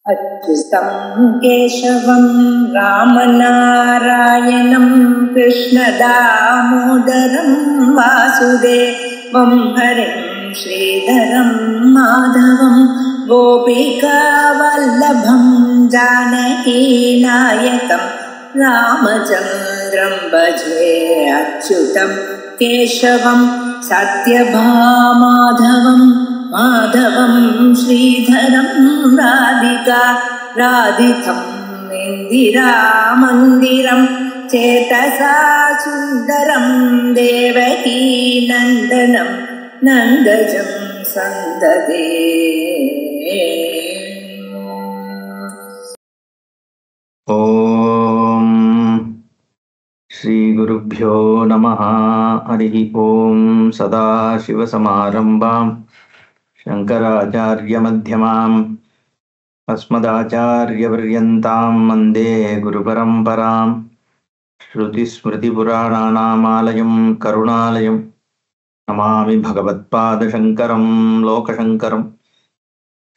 अच्युतं केशवं रामनारायणं कृष्णदामोदरं वासुदेवं हरिं श्रीधरं माधवं गोपिकावल्लभं जानकीनायकं रामचन्द्रं भजे। अच्युतं केशवं सत्यभामाधवं माधवं श्रीधरं राधितं इन्दिरामन्दिरं चेतसा सुन्दरं देवकी नन्दनं नन्दजं सन्ददे। ओम श्री गुरुभ्यो नमः। हरि ओम। सदाशिवसमारम्भां शंकराचार्यमध्यमाम् अस्मदाचार्यपर्यन्तां वन्दे गुरुपरम्परां। श्रुतिस्मृतिपुराणानामालयं करुणालयं नमामि भगवत्पादशङ्करं लोकशङ्करं।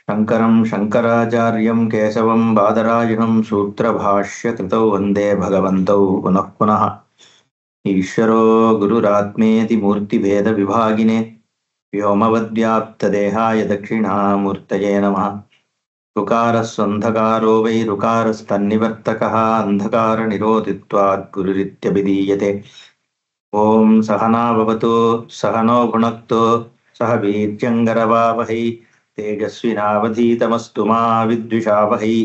शङ्करं शङ्कराचार्यं केशवं बादरायणं सूत्रभाष्यकृतौ वन्दे भगवन्तौ पुनः पुनः। ईश्वरो गुरुरात्मेति मूर्तिभेदविभागिने व्योमवद्व्याप्तदेहाय दक्षिणामूर्तये नमः। ऋकारस्वन्धकारो वै ऋकारस्तन्निवर्तकः अन्धकारनिरोधित्वात् गुरुरित्यभिधीयते। ॐ सहना भवतु सहनो भुनक्तु सह वीर्यङ्करवावहै तेजस्विनावधीतमस्तु मा विद्विषावहै।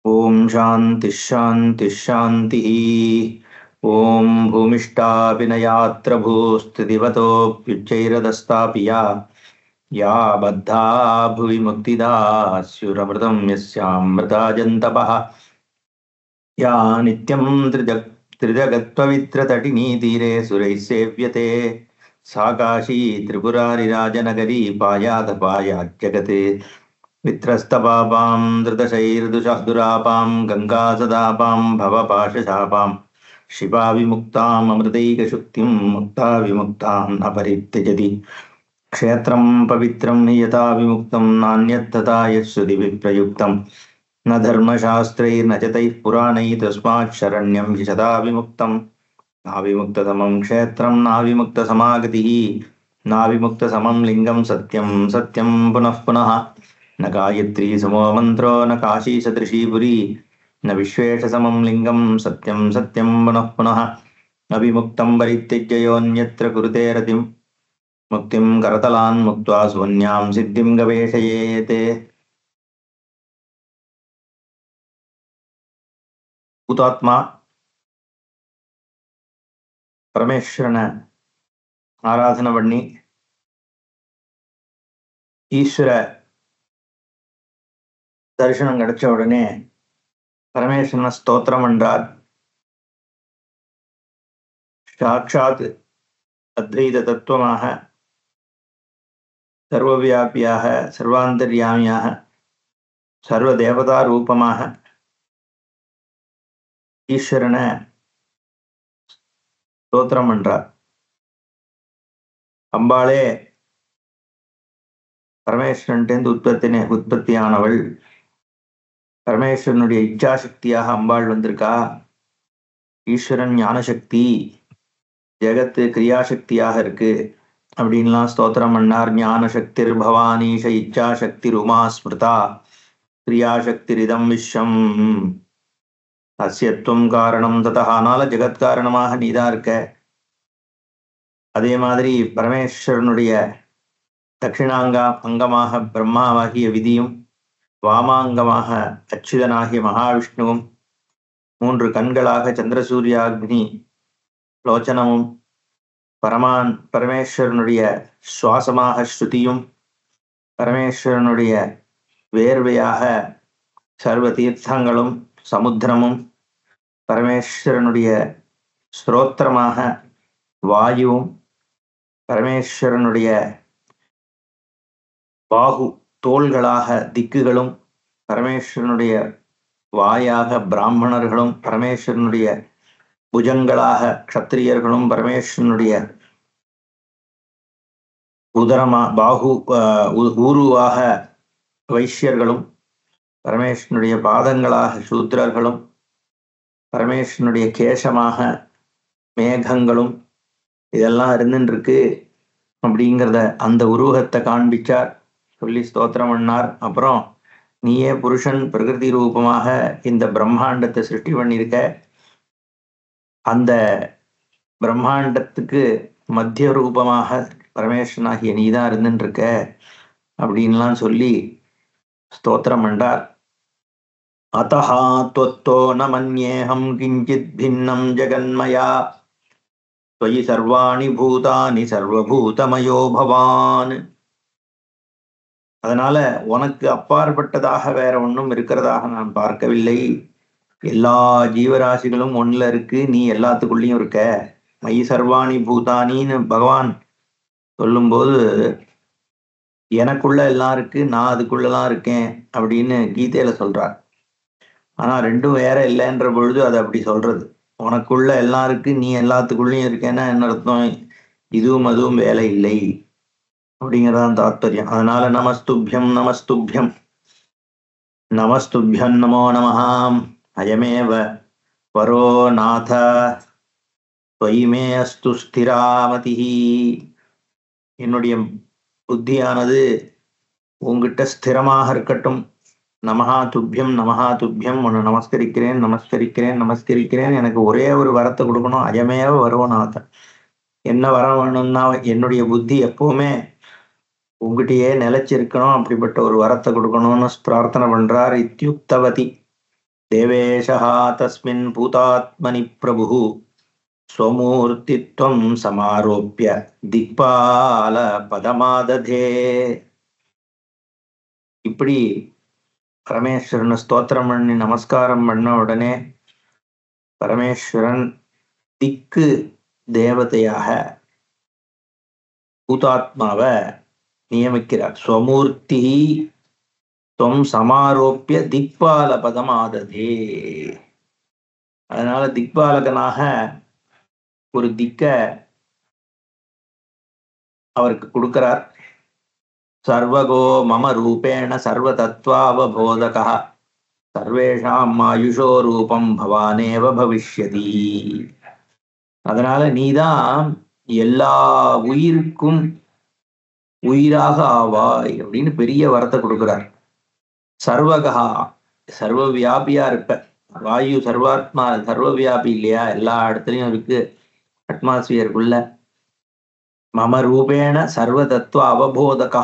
ॐ शान्तिः शान्तिः शान्तिः। ॐ भूमिष्ठापिनयात्र भूस्थितिवतोऽप्युच्चैरदस्तापि या बद्धा भुवि मुक्तिदा स्युरमृतं यस्यामृताजन्तपः। या नित्यं त्रिजगत्पवित्रतटिनीतीरे सुरैः सेव्यते सा काशी त्रिपुरारिराजनगरी पायादपायाज्जगत्। वित्रस्तपापां धृतशैर्दुरापां गङ्गासदापां भवपाशशापां शिवा विमुक्ताम् अमृतैकशुक्तिं मुक्ता विमुक्तां न परित्यजति। क्षेत्रं पवित्रं यथा विमुक्तं नान्यत्तथा यस्सुधि विप्रयुक्तं न धर्मशास्त्रैर्न च तैः पुराणैः तस्मात् शरण्यं हि सदा विमुक्तं। नाविमुक्ततमं क्षेत्रं नाविमुक्तसमागतिः नाविमुक्तसमं लिङ्गं सत्यं सत्यं पुनः पुनः। न गायत्री समो मन्त्रो न काशी सदृशी पुरी न विश्वेशसमं लिङ्गं सत्यं सत्यं पुनः पुनः। अविमुक्तं परित्यज्य योऽन्यत्र कुरुते रतिं मुक्तिं करतलान् मुक्त्वा स्वन्यां सिद्धिं गवेषयेत्। ಭೂತಾತ್ಮ பரமேஸ்வரனை ஆராதனை பண்ணி ஈஸ்வர தரிசனம் கிடைச்ச உடனே பரமேஸ்வரனை ஸ்தோத்திரம் என்றார். சாட்சாத் அத்வைத தத்துவமாக சர்வவியாபியாக சர்வாந்தர்யாமியாக சர்வ தேவதா ரூபமாக ஈஸ்வரனை ஸ்தோத்திரம் என்றார். அம்பாளே பரமேஸ்வரன்டேந்து உற்பத்தியானவள். பரமேஸ்வரனுடைய இச்சாசக்தியாக அம்பாள் வந்திருக்கா. ஈஸ்வரன் ஞானசக்தி, ஜெகத்து கிரியாசக்தியாக இருக்கு அப்படின்லாம் ஸ்தோத்திரம் பண்ணார். ஞானசக்திர் பவானீஷ இச்சாசக்திர் உமா ஸ்மிருதா கிரியாசக்திரிதம் விஸ்வம் அஸ்யத்வம் காரணம் ததஹானால ஜெகத்காரணமாக நீதான் இருக்க. அதே மாதிரி பரமேஸ்வரனுடைய அங்கமாக பிரம்மாவாகிய விதியும் வாமாங்கமாக அச்சுதனாகிய மகாவிஷ்ணுவும் 3 கண்களாக சந்திரசூரியாக்னி லோச்சனமும் பரமேஸ்வரனுடைய சுவாசமாக ஸ்ருதியும் பரமேஸ்வரனுடைய வேர்வையாக சர்வ தீர்த்தங்களும் சமுத்திரமும் பரமேஸ்வரனுடைய ஸ்ரோத்திரமாக வாயுவும் பரமேஸ்வரனுடைய பாகு தோள்களாக திக்குகளும் பரமேஸ்வரனுடைய வாயாக பிராமணர்களும் பரமேஸ்வரனுடைய புஜங்களாக க்ஷத்திரியர்களும் பரமேஸ்வரனுடைய உதரமா பாகு ஊருவாக வைஷ்யர்களும் பரமேஸ்வரனுடைய பாதங்களாக சூத்ரர்களும் பரமேஸ்வரனுடைய கேசமாக மேகங்களும் இதெல்லாம் இருந்துருக்கு அப்படிங்கிறத அந்த உருவகத்தை காண்பிச்சார், சொல்லி ஸ்தோத்திரம் பண்ணார். அப்புறம் நீயே புருஷன் பிரகிருதி ரூபமாக இந்த பிரம்மாண்டத்தை சிருஷ்டி பண்ணியிருக்க, அந்த பிரம்மாண்டத்துக்கு மத்திய ரூபமாக பரமேஸ்வரனாகிய நீதான் இருந்துருக்க அப்படின்லாம் சொல்லி ஸ்தோத்திரம் பண்ணார். அத்தஹா த்வத்தோ ந மன்யேஹம் கிஞ்சித் பின்னம் ஜெகன்மயா त्वयि सर्वाणि பூதானி சர்வபூதமயோ பவான். அதனால உனக்கு அப்பாற்பட்டதாக வேற ஒன்றும் இருக்கிறதாக நான் பார்க்கவில்லை. எல்லா ஜீவராசிகளும் ஒன்னுல இருக்கு, நீ எல்லாத்துக்குள்ளேயும் இருக்க. மயி சர்வாணி பூதானின்னு பகவான் சொல்லும்போது எனக்குள்ள எல்லாம் இருக்கு, நான் அதுக்குள்ளதான் இருக்கேன் அப்படின்னு கீதையில சொல்றார். ஆனா ரெண்டும் வேற இல்லைன்ற பொழுது அது அப்படி சொல்றது. உனக்குள்ள எல்லாம் இருக்கு, நீ எல்லாத்துக்குள்ளேயும் இருக்கேன்னா என்ன அர்த்தம்? இதுவும் அதுவும் வேலை இல்லை அப்படிங்கிறதான் தாத்பரியம். அதனால நமஸ்துபியம் நமஸ்துபியம் நமஸ்துபியம் நமோ நமஹாம் அயமேவ பரோ நாத துவயிமே அஸ்து ஸ்திராமதி. என்னுடைய புத்தியானது உங்ககிட்ட ஸ்திரமாக இருக்கட்டும். நமஹா துப்பியம் நமஹா துப்பியம், உன்னை நமஸ்கரிக்கிறேன் நமஸ்கரிக்கிறேன் நமஸ்கரிக்கிறேன். எனக்கு ஒரே ஒரு வரத்தை கொடுக்கணும். அயமேவ வருவநாத, என்ன வரம் வேணும்னா என்னுடைய புத்தி எப்பவுமே உங்ககிட்டயே நிலைச்சிருக்கணும், அப்படிப்பட்ட ஒரு வரத்தை கொடுக்கணும்னு பிரார்த்தனை பண்றார். இத்யுக்தவதி தேவேஷா தஸ்மின் பூதாத்மனி பிரபு ஸ்வமூர்த்தித்வம் சமாரோப்பிய திக்பால பதமாததே. இப்படி பரமேஸ்வரனை ஸ்தோத்திரம் பண்ணி நமஸ்காரம் பண்ண உடனே பரமேஸ்வரன் திக்கு தேவதையாக பூதாத்மாவை நியமிக்கிறார். ஸ்வமூர்த்தி துவம் சமாரோப்பிய திக்பால பதமாததே. அதனால திக்பாலகனாக ஒரு திக்க அவருக்கு கொடுக்கிறார். சர்வகோ மம ரூபேண சர்வ தத்வாவபோதகः சர்வேஷாம் ஆயுஷோ ரூபம் பவானேவ பவிஷ்யதி. அதனால நீதான் எல்லா உயிருக்கும் உயிராக ஆவாய் அப்படின்னு பெரிய வரத்தை கொடுக்கிறார். சர்வகா, சர்வ வியாபியா இருப்ப. வாயு சர்வாத்மா சர்வ வியாபி இல்லையா, எல்லா இடத்துலயும் இருக்கு அட்மாஸ்பியருக்குள்ள. மம ரூபேண சர்வ தத்துவ அவபோதகா,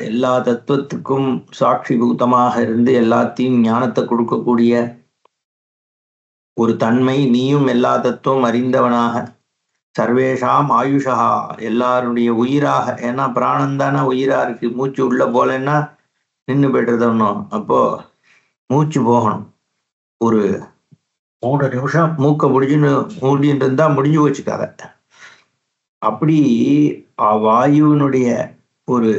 எல்லா தத்துவத்துக்கும் சாட்சிபூதமாக இருந்து எல்லாத்தையும் ஞானத்தை கொடுக்கக்கூடிய ஒரு தன்மை. நீயும் எல்லா தத்துவம் அறிந்தவனாக, சர்வேஷாம் ஆயுஷா, எல்லாருடைய உயிராக. ஏன்னா பிராணம் தானே உயிரா இருக்கு. மூச்சு உள்ள போலன்னா நின்று போய்ட்டுருந்தோம். அப்போ மூச்சு போகணும். ஒரு 3 நிமிஷம் மூக்க மூடின்னு இருந்தா முடிஞ்சு வச்சுக்காத. அப்படி வாயுவினுடைய ஒரு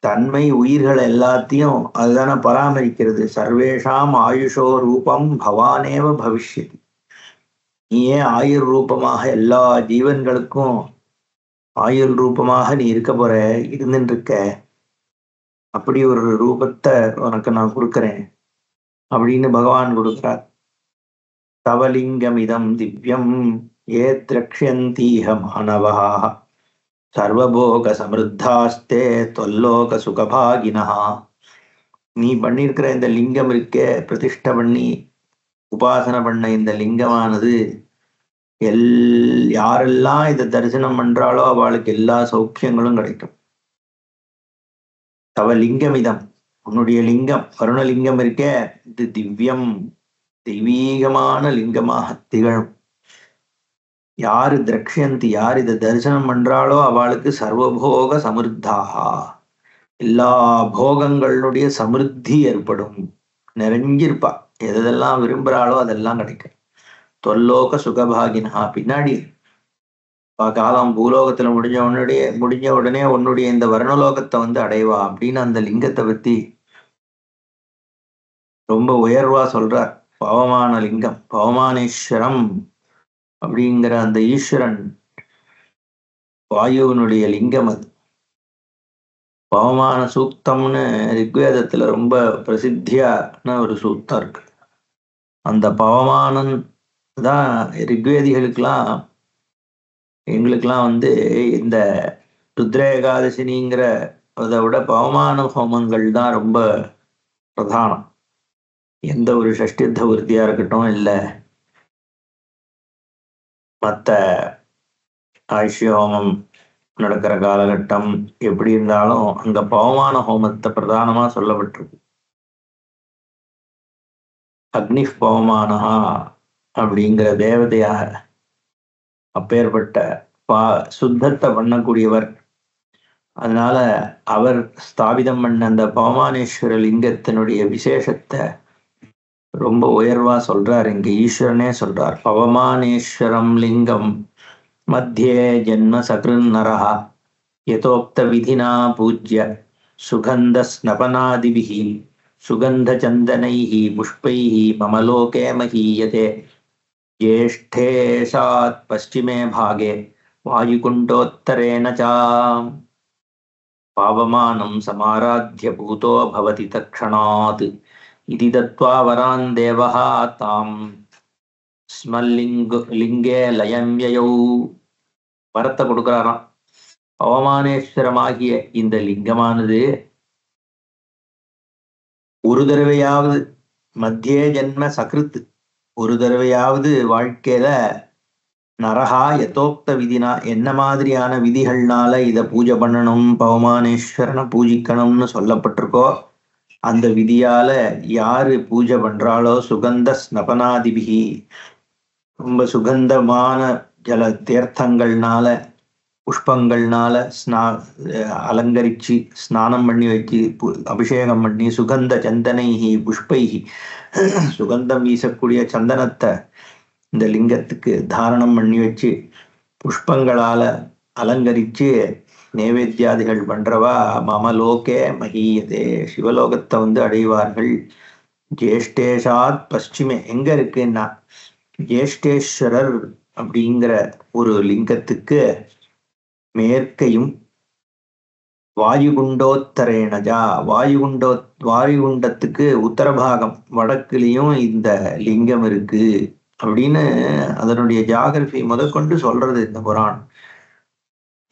தன்மை உயிர்கள் எல்லாத்தையும் அதுதானே பராமரிக்கிறது. சர்வேஷாம் ஆயுஷோ ரூபம் பவானேவ பவிஷ்யதி. நீயே ஆயுர் ரூபமாக எல்லா ஜீவன்களுக்கும் ஆயுள் ரூபமாக நீ இருக்க போற, இருந்துட்டு இருக்க. அப்படி ஒரு ரூபத்தை உனக்கு நான் கொடுக்கிறேன் அப்படின்னு பகவான் கொடுக்கிறார். தவலிங்கமிதம் திவ்யம் ஏ திரக்ஷந்தீஹ மாணவா சர்வபோக சமிருத்தாஸ்தே தொல்லோக சுகபாகினா. நீ பண்ணியிருக்கிற இந்த லிங்கம் இருக்கே, பிரதிஷ்டை பண்ணி உபாசனை பண்ண இந்த லிங்கமானது யாரெல்லாம் இதை தரிசனம் பண்றாளோ அவளுக்கு எல்லா சௌக்கியங்களும் கிடைக்கும். தவ லிங்கமிதம், உன்னுடைய லிங்கம் வருணலிங்கம் இருக்கே, இது திவ்யம் தெய்வீகமான லிங்கமாக திகழும். யாரு திரக்ஷந்தி, யார் இதை தரிசனம் பண்றாளோ அவளுக்கு சர்வபோக சமிருத்தாகா, எல்லா போகங்களுடைய சமிருத்தி ஏற்படும். நிறைஞ்சிருப்பா, எதெல்லாம் விரும்புறாளோ அதெல்லாம் கிடைக்கும். தொல்லோக சுகபாகினா, பின்னாடி காலம் பூலோகத்துல முடிஞ்ச உடனே உன்னுடைய இந்த வருணலோகத்தை அடைவா அப்படின்னு அந்த லிங்கத்தை பத்தி ரொம்ப உயர்வா சொல்றார். பவமான லிங்கம், பவமானேஸ்வரம் அப்படிங்கிற அந்த ஈஸ்வரன் வாயுவினுடைய லிங்கம் அது. பவமான சூக்தம்னு ரிக்வேதத்துல ரொம்ப பிரசித்தியான ஒரு சூக்தம் இருக்கு. அந்த பவமானம் தான் ரிக்வேதிகளுக்கெல்லாம் எங்களுக்கெல்லாம் இந்த ருத்ர ஏகாதசினிங்கிற அதை விட பவமான ஹோமங்கள் தான் ரொம்ப பிரதானம். எந்த ஒரு ஷஷ்டித்த விருத்தியா இருக்கட்டும், இல்லை மற்ற ஆயுஷ்ய ஹோமம் நடக்கிற காலகட்டம் எப்படி இருந்தாலும் அங்க பவமான ஹோமத்தை பிரதானமா சொல்லப்பட்டிருக்கு. அக்னி பவமானஹா அப்படிங்கிற தேவதையாக அப்பேற்பட்ட சுத்தத்தை பண்ணக்கூடியவர். அதனால அவர் ஸ்தாபிதம் பண்ண அந்த பவமானேஸ்வர லிங்கத்தினுடைய விசேஷத்தை ரொம்ப உயர்வா சொல்றார். இங்க ஈஸ்வரனே சொல்றார், பவமானேஸ்வரம் லிங்கம் மத்தியே ஜென்ம சகிருன் நரஹா யதோக்த விதினா பூஜ்ய சுகந்த ஸ்னபனாதிபிஹி சுகந்த சந்தனைஹி புஷ்பைஹி மமலோகே மஹீயதே ஜேஷ்டேஷாத் பश्चिमे பாகே வாயுகுண்டோத்தரேன ச பாவமானம் சமாராத்ய பூதோ பவதி தக்ஷணாத் இதி தத்வா வரான் தேவஹ தாம் ஸ்மல்லிங்கே லயம் யயௌ. வரத்தை கொடுக்கிறாராம். பவமானேஸ்வரமாகிய இந்த லிங்கமானது ஒரு தடவையாவது மத்திய ஜென்ம சகிருத்து, ஒரு தடவையாவது வாழ்க்கையில நரஹா யதோக்த விதினா என்ன மாதிரியான விதிகள்னால இதை பூஜை பண்ணணும், பவமானேஸ்வரனை பூஜிக்கணும்னு சொல்லப்பட்டிருக்கோ அந்த விதியால யாரு பூஜை பண்றாளோ சுகந்த ஸ்னபனாதிபிகி, ரொம்ப சுகந்தமான ஜல தீர்த்தங்கள்னால புஷ்பங்கள்னால அலங்கரிச்சு ஸ்நானம் பண்ணி வச்சு அபிஷேகம் பண்ணி சுகந்த சந்தனைஹி புஷ்பைஹி, சுகந்தம் வீசக்கூடிய சந்தனத்தை இந்த லிங்கத்துக்கு தாரணம் பண்ணி வச்சு புஷ்பங்களால அலங்கரிச்சு நைவேத்தியாதிகள் பண்றவா மமலோகே மஹீயதே, சிவலோகத்தை அடைவார்கள். ஜேஷ்டேஷாத் பश्चिमे, எங்க இருக்குன்னா ஜேஷ்டேஸ்வரர் அப்படிங்கிற ஒரு லிங்கத்துக்கு மேற்கையும் வாயுகுண்டோத்தரேனஜா, வாயுகுண்டத்துக்கு உத்தரபாகம் வடக்குலையும் இந்த லிங்கம் இருக்கு அப்படின்னு அதனுடைய ஜாகிரபி முதற்கொண்டு சொல்றது இந்த புராணம்.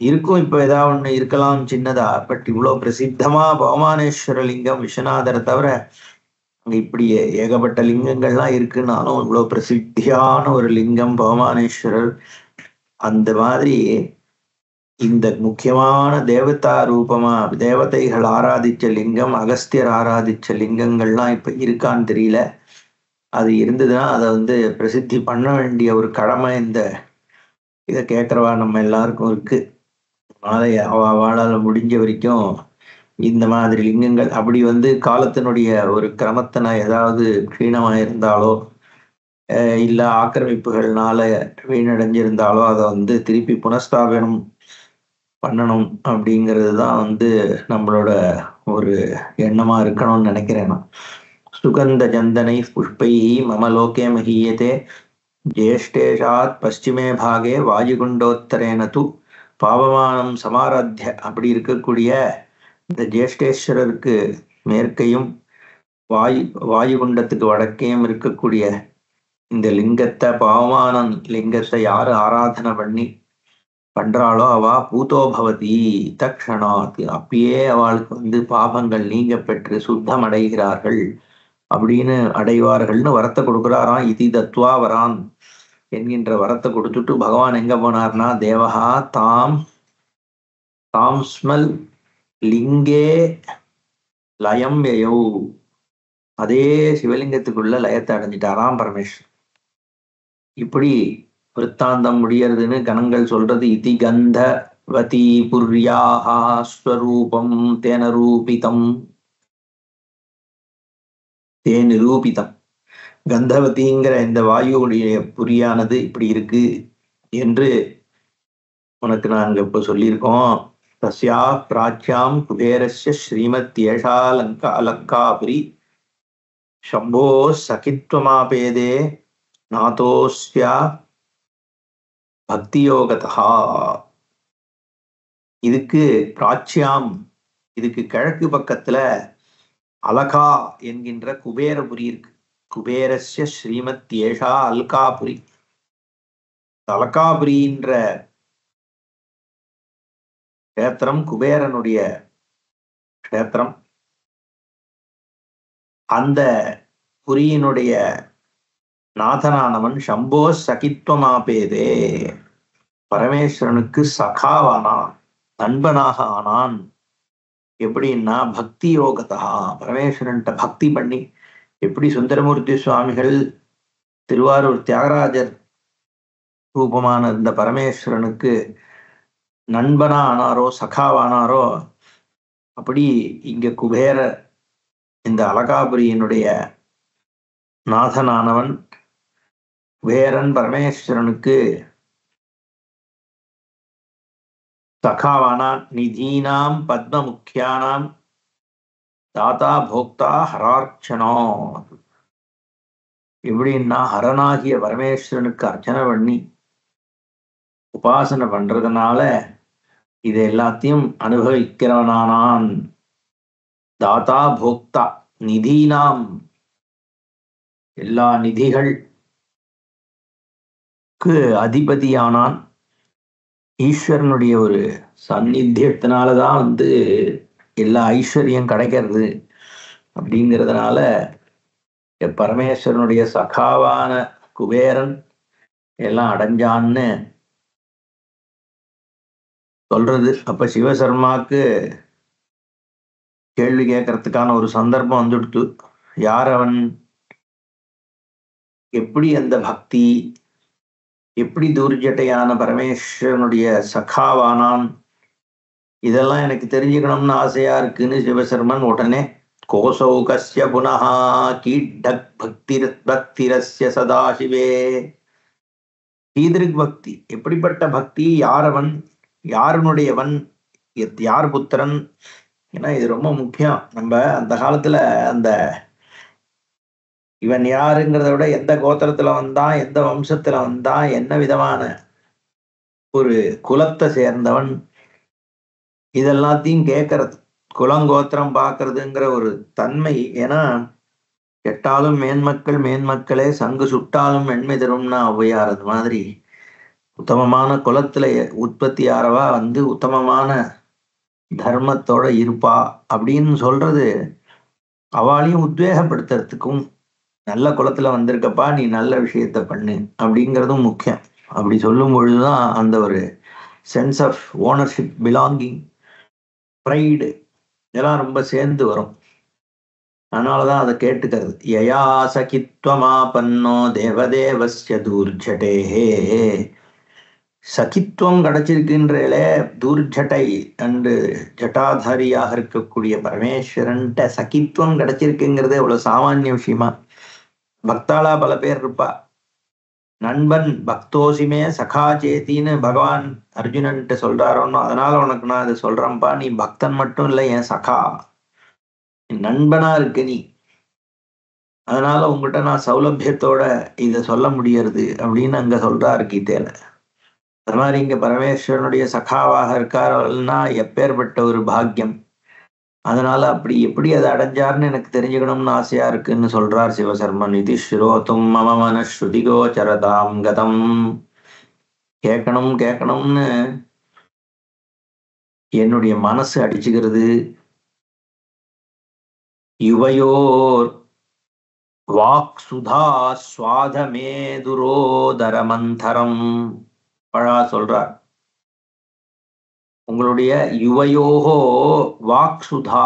இருக்கும், இப்ப ஏதாவது ஒண்ணு இருக்கலாம் சின்னதா, பட் இவ்வளவு பிரசித்தமா பவமானேஸ்வர லிங்கம் விஸ்வநாதரை தவிர அங்க இப்படி ஏகப்பட்ட லிங்கங்கள்லாம் இருக்குன்னாலும் இவ்வளவு பிரசித்தியான ஒரு லிங்கம் பவமானேஸ்வரர். அந்த மாதிரி இந்த முக்கியமான தேவதா ரூபமா தேவதைகள் ஆராதிச்ச லிங்கம், அகஸ்தியர் ஆராதிச்ச லிங்கங்கள்லாம் இப்ப இருக்கான்னு தெரியல. அது இருந்ததுன்னா அதை பிரசித்தி பண்ண வேண்டிய ஒரு கடமை இந்த இதை கேட்கறவா நம்ம எல்லாருக்கும் இருக்கு. அதை அவளால் முடிஞ்ச வரைக்கும் இந்த மாதிரி லிங்கங்கள் அப்படி காலத்தினுடைய ஒரு கிரமத்தின ஏதாவது க்ஷீணமா இருந்தாலோ இல்ல ஆக்கிரமிப்புகள்னால வீணடைஞ்சிருந்தாலோ அதை திருப்பி புனஸ்தாபனம் பண்ணணும் அப்படிங்கிறது தான் நம்மளோட ஒரு எண்ணமா இருக்கணும்னு நினைக்கிறேன் நான். சுகந்த ஜந்தனை புஷ்பை மமலோகே மஹீயதே ஜேஷ்டேஷாத் பश्चिमे பாகே வாயுகுண்டோத்தரேன து பாவமானம் சமாராத்திய. அப்படி இருக்கக்கூடிய இந்த ஜேஷ்டேஸ்வரருக்கு மேற்கையும் வாயுகுண்டத்துக்கு வடக்கையும் இருக்கக்கூடிய இந்த லிங்கத்தை, பாவமான லிங்கத்தை யாரு ஆராதனை பண்றாளோ அவ பூதோ பவதி தக்ஷணாத், அப்பயே அவளுக்கு பாபங்கள் நீங்க பெற்று சுத்தம் அடைகிறார்கள் அப்படின்னு அடைவார்கள்னு வரத்தை கொடுக்குறாராம். இதி தத்வா வரான் என்கின்ற வரத்தை கொடுத்துட்டு பகவான் எங்க போனார்னா தேவஹா தாம் ஸ்மல் லிங்கே லயம் யயௌ, அதே சிவலிங்கத்துக்குள்ள லயத்தை அடைஞ்சிட்டாராம் பரமேஸ்வரன். இப்படி விற்த்தாந்தம் முடியறதுன்னு கணங்கள் சொல்றது. இதி கந்தவதி புர்யாஹா ஸ்வரூபம் தேனரூபிதம் தேனிரூபிதம். கந்தவதிங்கிற இந்த வாயுடைய புரியானது இப்படி இருக்கு என்று உனக்கு நாங்க இப்ப சொல்லியிருக்கோம். தஸ்யா பிராச்சியாம் குபேரஸ்ய ஸ்ரீமத் ஏஷா லங்காபுரி சம்போ சகித்வமாபேதே நாதோஸ்யா பக்தியோகதா. இதுக்கு பிராச்சியாம் இதுக்கு கிழக்கு பக்கத்துல அலகா என்கின்ற குபேரபுரி இருக்கு. குபேரஸ்ய ஸ்ரீமத் ஏஷா அல்காபுரி. அலகாபுரின்ற கஷேத்திரம் குபேரனுடைய கஷேத்திரம். அந்த புரியினுடைய நாதனானவன் சம்போ சகித்வமாபேதே, பரமேஸ்வரனுக்கு சகாவானான், நண்பனாக ஆனான். எப்படின்னா பக்தி யோகத்தா, பரமேஸ்வரன்ட்ட பக்தி பண்ணி. எப்படி சுந்தரமூர்த்தி சுவாமிகள் திருவாரூர் தியாகராஜர் ரூபமான இந்த பரமேஸ்வரனுக்கு நண்பனா ஆனாரோ சகாவானாரோ, அப்படி இங்க குபேர இந்த அலகாபுரியினுடைய நாதனானவன் குபேரன் பரமேஸ்வரனுக்கு சகாவானான். நிதீனாம் பத்ம முக்கியானாம் தாத்தா போக்தா ஹரார்ச்சனோ. எப்படின்னா ஹரனாகிய பரமேஸ்வரனுக்கு அர்ச்சனை பண்ணி உபாசனை பண்றதுனால இது எல்லாத்தையும் அனுபவிக்கிறவனானான். தாத்தா போக்தா நிதீனாம், எல்லா நிதிகளுக்கு அதிபதியானான். ஈஸ்வரனுடைய ஒரு சந்நித்தியத்தினாலதான் எல்லா ஐஸ்வர்யம் கிடைக்கிறது. அப்படிங்கிறதுனால பரமேஸ்வரனுடைய சகாவான குபேரன் எல்லாம் அடைஞ்சான்னு சொல்றது. அப்ப சிவசர்மாக்கு கேள்வி கேட்கறதுக்கான ஒரு சந்தர்ப்பம் வந்துடுத்து. யார் அவன், எப்படி அந்த பக்தி, எப்படி தூர்ஜட்டையான பரமேஸ்வரனுடைய சகாவானான், இதெல்லாம் எனக்கு தெரிஞ்சுக்கணும்னு ஆசையா இருக்குன்னு சிவசர்மன் உடனே கோசௌ கஸ்ய புனஹ கீட்டக் பக்திரஸ்ய சதாசிவே. கீதிருக் பக்தி, எப்படிப்பட்ட பக்தி, யாரவன், யாருனுடையவன், யார் புத்திரன். ஏன்னா இது ரொம்ப முக்கியம். நம்ம அந்த காலத்துல அந்த இவன் யாருங்கிறத விட எந்த கோத்திரத்துல வந்தான், எந்த வம்சத்துல வந்தான், என்ன விதமான ஒரு குலத்தை சேர்ந்தவன், இதெல்லாத்தையும் கேட்கறது, குலங்கோத்திரம் பார்க்கறதுங்கிற ஒரு தன்மை. ஏன்னா கெட்டாலும் மேன்மக்கள் மேன்மக்களே, சங்கு சுட்டாலும் வெண்மை தரும்னா ஔவையார். அது மாதிரி உத்தமமான குலத்துல உற்பத்தி ஆறவா உத்தமமான தர்மத்தோட இருப்பா அப்படின்னு சொல்றது அவளையும் உத்வேகப்படுத்துறதுக்கும், நல்ல குலத்துல வந்திருக்கப்பா நீ நல்ல விஷயத்த பண்ணு அப்படிங்கிறதும் முக்கியம். அப்படி சொல்லும் பொழுதுதான் அந்த ஒரு sense of ownership, belonging, pride இதெல்லாம் ரொம்ப சேர்ந்து வரும். அதனாலதான் அதை கேட்டுக்கிறது. யயா சகித்வமாபன்னோ தேவதேவஸ்ய தூர்ஜடேஹே. சகித்துவம் கிடைச்சிருக்கின்றே, தூர்ஜட்டை அண்டு ஜட்டாதாரியாக இருக்கக்கூடிய பரமேஸ்வரன்ட்ட சகித்துவம் கிடைச்சிருக்குங்கிறது அவ்வளவு சாமானிய விஷயமா? பக்தாளா பல பேர் இருப்பா. நண்பன் பக்தோசிமே சகா சேத்தின்னு பகவான் அர்ஜுனன்ட்ட சொல்றாரோன்னு, அதனால உனக்கு நான் இதை சொல்றேன்ப்பா, நீ பக்தன் மட்டும் இல்லை, என் சகா, நண்பனா இருக்கு நீ. அதனால உங்ககிட்ட நான் சௌலபியத்தோட இதை சொல்ல முடியறது அப்படின்னு அங்க சொல்றாரு கீதையில. அது மாதிரி இங்க பரமேஸ்வரனுடைய சகாவாக இருக்காருன்னா எப்பேற்பட்ட ஒரு பாக்கியம். அதனால அப்படி எப்படி அதை அடைஞ்சார்னு எனக்கு தெரிஞ்சுக்கணும்னு ஆசையா இருக்குன்னு சொல்றார் சிவசர்மன். இது ஸ்ரோதும் மம மனஸ்ருதிகோச்சரதாம் கதம். கேட்கணும் கேட்கணும்னு என்னுடைய மனசு அடிச்சுக்கிறது. யுவையோர் வாக் சுதா சுவாதமேதுரோதர மந்தரம். பழா சொல்றார், உங்களுடைய யுவையோகோ வாக் சுதா,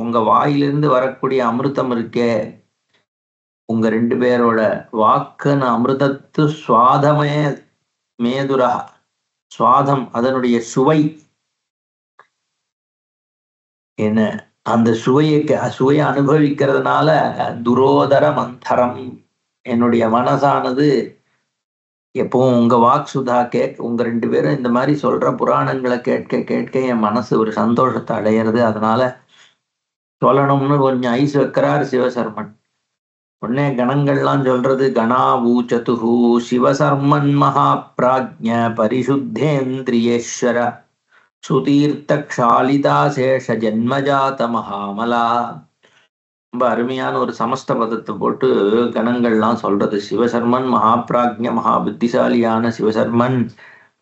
உங்க வாயிலிருந்து வரக்கூடிய அமிர்தம் இருக்கே, உங்க ரெண்டு பேரோட வாக்குன்னு அமிர்தத்து சுவாதமே மேதுரா, சுவாதம் அதனுடைய சுவை என்ன, அந்த சுவையை அனுபவிக்கிறதுனால துரோதர மந்தரம், என்னுடைய மனசானது எப்பவும் உங்க வாக் சுதா உங்க ரெண்டு பேரும் இந்த மாதிரி சொல்ற புராணங்களை கேட்க கேட்க என் மனசு ஒரு சந்தோஷத்தை அடையிறது. அதனால சொல்லணும்னு கொஞ்சம் ஐஸ் வைக்கிறார் சிவசர்மன். உடனே கணங்கள்லாம் சொல்றது, கணாவூ சதுஹூ சிவசர்மன் மகா பிராஜ்ஞ பரிசுத்தேந்திரியேஸ்வர சுதீர்த்த க்ஷாலிதாசேஷ ஜென்மஜாத மகாமலா. ரொம்ப அருமையான ஒரு சமஸ்த பதத்தை போட்டு கணங்கள்லாம் சொல்றது. சிவசர்மன் மகாபிராஜ்ய மகா புத்திசாலியான சிவசர்மன்,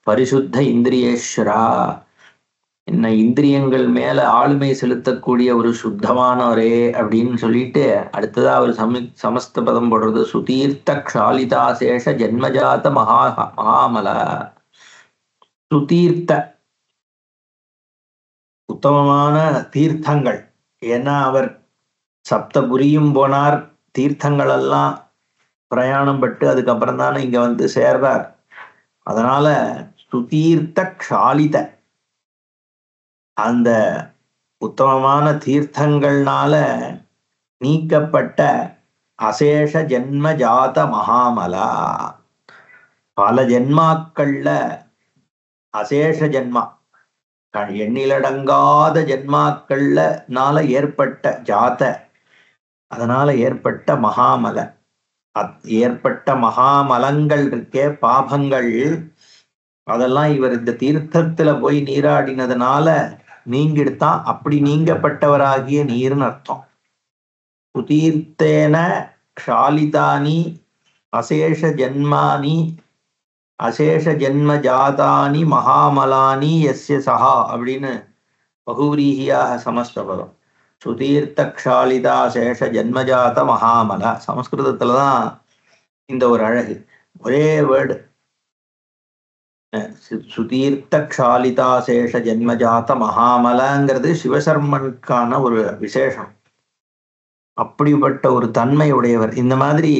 பரிசுத்த இந்திரியேஸ்வரா, என்ன இந்திரியங்கள் மேல ஆளுமை செலுத்தக்கூடிய ஒரு சுத்தமானவரே அப்படின்னு சொல்லிட்டு அடுத்ததா அவர் சமஸ்த பதம் போடுறது. சுதீர்த்த க்ஷாலிதாசேஷ ஜென்மஜாத மகாமலா. சுதீர்த்த உத்தமமான தீர்த்தங்கள். ஏன்னா அவர் சப்தபுரியும் போனார், தீர்த்தங்கள் எல்லாம் பிரயாணம் பட்டு அதுக்கப்புறம் தானே இங்க வந்து சேர்றார். அதனால சுதீர்த்த க்ஷாலித, அந்த உத்தமமான தீர்த்தங்கள்னால நீக்கப்பட்ட அசேஷ ஜென்ம ஜாத மகாமலா. பல ஜென்மாக்கள்ல அசேஷ ஜென்மா, எண்ணிலடங்காத ஜென்மாக்கள்னால ஏற்பட்ட ஜாத, அதனால ஏற்பட்ட மகாமல, ஏற்பட்ட மகாமலங்கள் இருக்கே பாபங்கள், அதெல்லாம் இவர் இந்த தீர்த்தத்துல போய் நீராடினதுனால நீங்கிடுத்தான். அப்படி நீங்கப்பட்டவராகிய நீர்னு அர்த்தம். சுதீர்த்தேன க்ஷாலிதானி அசேஷ ஜென்மானி அசேஷ ஜென்ம ஜாதானி மகாமலானி எஸ்ய சஹா அப்படின்னு பகுரீகியாக சமஸ்தபதம். சுதீர்த்த க்ஷாலிதா சேஷ ஜென்மஜாத மகாமல. சமஸ்கிருதத்துலதான் இந்த ஒரு அழகு. ஒரே வேர்டு, சுதீர்த்த க்ஷாலிதா சேஷ ஜென்மஜாத மகாமலங்கிறது சிவசர்மனுக்கான ஒரு விசேஷம். அப்படிப்பட்ட ஒரு தன்மை உடையவர். இந்த மாதிரி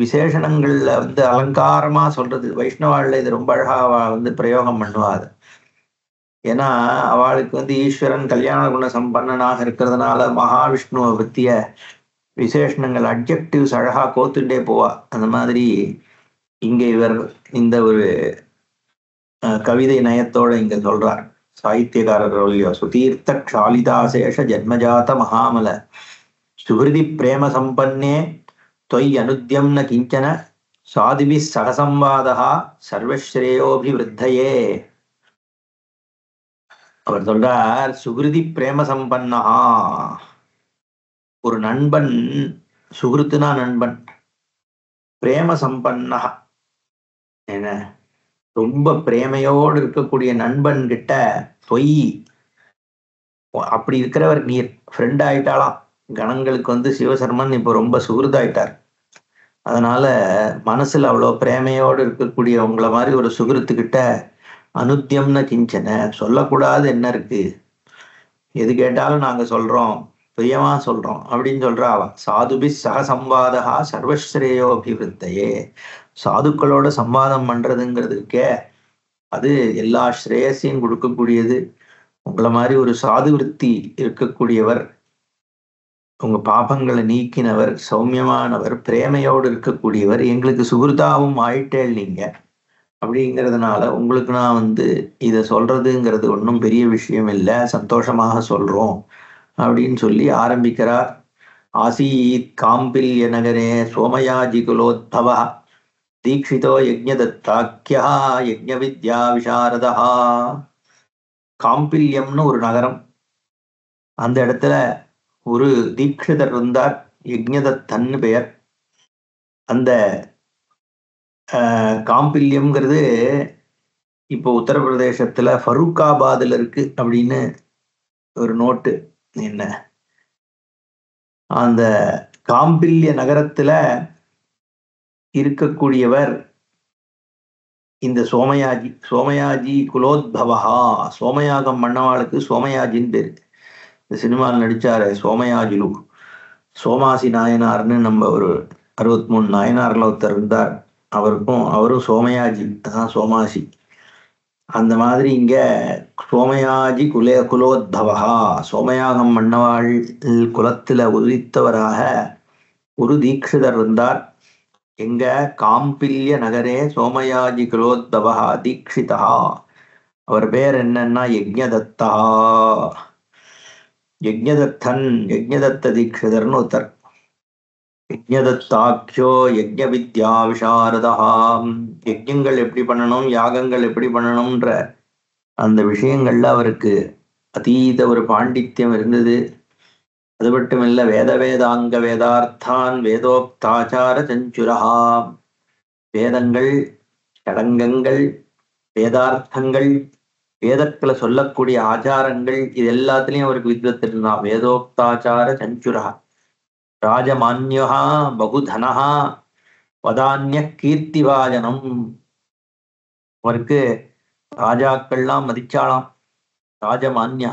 விசேஷணங்கள்ல வந்து அலங்காரமா சொல்றது வைஷ்ணவாள்ல இது ரொம்ப அழகா வந்து பிரயோகம் பண்ணுவாது. ஏன்னா அவளுக்கு வந்து ஈஸ்வரன் கல்யாண குண சம்பன்னனாக இருக்கிறதுனால மகாவிஷ்ணுவை பற்றிய விசேஷணங்கள் அட்ஜெக்டிவ்ஸ் அழகா கோத்துட்டே போவா. அந்த மாதிரி இங்க இவர் இந்த ஒரு கவிதை நயத்தோட இங்க சொல்றார் சாகித்யகாரர் இல்லையோ. சுதீர்த்த க்ஷாலிதாசேஷ ஜென்மஜாத மகாமல சுஹிருதி பிரேம சம்பன்னே தொய் அனுத்யம் ந கிஞ்சன சாதிபி சகசம்வாதா சர்வஸ்ரேயோபிவிருத்தையே. அவர் சொல்றார் சுகிருதி பிரேம சம்பன்னா, ஒரு நண்பன், சுகிருத்துனா நண்பன், பிரேம சம்பன்னா என்ன ரொம்ப பிரேமையோடு இருக்கக்கூடிய நண்பன் கிட்ட பொய், அப்படி இருக்கிறவர் நீர் ஃப்ரெண்ட் ஆயிட்டாலாம். கணங்களுக்கு வந்து சிவசர்மன் இப்போ ரொம்ப சுகிருதாயிட்டார். அதனால மனசுல அவ்வளோ பிரேமையோடு இருக்கக்கூடிய உங்களை மாதிரி ஒரு சுகிருத்துக்கிட்ட அனுத்தியம்னு கிஞ்சன, சொல்லக்கூடாது என்ன இருக்கு, எது கேட்டாலும் நாங்க சொல்றோம், பிரியமா சொல்றோம் அப்படின்னு சொல்றா அவ. சாதுபி சக சம்வாதா சர்வஸ்ரேயோபிவிருத்தையே. சாதுக்களோட சம்வாதம் பண்றதுங்கிறதுக்கே அது எல்லா ஸ்ரேயஸையும் கொடுக்கக்கூடியது. உங்களை மாதிரி ஒரு சாது விருத்தி இருக்கக்கூடியவர், உங்க பாபங்களை நீக்கினவர், சௌமியமானவர், பிரேமையோடு இருக்கக்கூடியவர், எங்களுக்கு சுகிருதாவும் ஆயிட்டேள் நீங்க. அப்படிங்கிறதுனால உங்களுக்கு நான் வந்து இதை சொல்றதுங்கிறது ஒன்றும் பெரிய விஷயம் இல்லை, சந்தோஷமாக சொல்றோம் அப்படின்னு சொல்லி ஆரம்பிக்கிறார். ஆசீத் காம்பில்ய நகரே சோமயாஜி குலோத்பவ தீட்சிதோ யஜ்ஞதத்தாக்கியா யஜ்ஞ வித்யா விசாரதா. காம்பில்யம்னு ஒரு நகரம், அந்த இடத்துல ஒரு தீட்சிதர் இருந்தார், யஜ்ஞதத்தன்னு பெயர். அந்த காம்பில்யம்ங்கிறது இப்போ உத்தரப்பிரதேசத்துல ஃபரூக்காபாத்ல இருக்கு அப்படின்னு ஒரு நோட்டு. என்ன அந்த காம்பில்ய நகரத்துல இருக்கக்கூடியவர் இந்த சோமயாஜி. சோமயாஜி குலோத்பவா, சோமயாகம் மன்னவாளுக்கு சோமயாஜின்னு பேரு. இந்த சினிமாவில் நடிச்சாரு சோமயாஜுலு, சோமாசி நாயனார்னு நம்ம ஒரு 63 நாயனார்ல ஒருத்தர் இருந்தார், அவரும் சோமயாஜி தான், சோமாசி. அந்த மாதிரி இங்க சோமயாஜி குலோத்பவா, சோமயாகம் மன்னவாள் குலத்துல உதித்தவராக ஒரு தீட்சிதர் இருந்தார். எங்க காம்பில்ய நகரே சோமயாஜி குலோத்பவா தீட்சிதா. அவர் பேர் என்னன்னா யஜ்ஞதத்தா. யஜ்ஞதத்தன், யஜ்ஞதத்த தீட்சிதர்னு ஒருத்தர். யஜ்ஞதத்தாக்கியோ யஜ்ஞ வித்யா விசாரதா. யஜ்ஞங்கள் எப்படி பண்ணணும், யாகங்கள் எப்படி பண்ணணும்ன்ற அந்த விஷயங்கள்ல அவருக்கு அதீத ஒரு பாண்டித்யம் இருந்தது. அது மட்டுமில்ல, வேத வேதாங்க வேதார்த்தான் வேதோக்தாச்சார சஞ்சுரஹா, வேதங்கள், சடங்கங்கள், வேதார்த்தங்கள், வேதத்துல சொல்லக்கூடிய ஆச்சாரங்கள், இது எல்லாத்துலயும் அவருக்கு வித்வத் இருந்தான். வேதோக்தாச்சார சஞ்சுரஹா ராஜமான்யா பகுதனஹா வதான்ய கீர்த்திவாஜனம். அவருக்கு ராஜாக்கள்லாம் மதிச்சாலாம், ராஜமான்யா.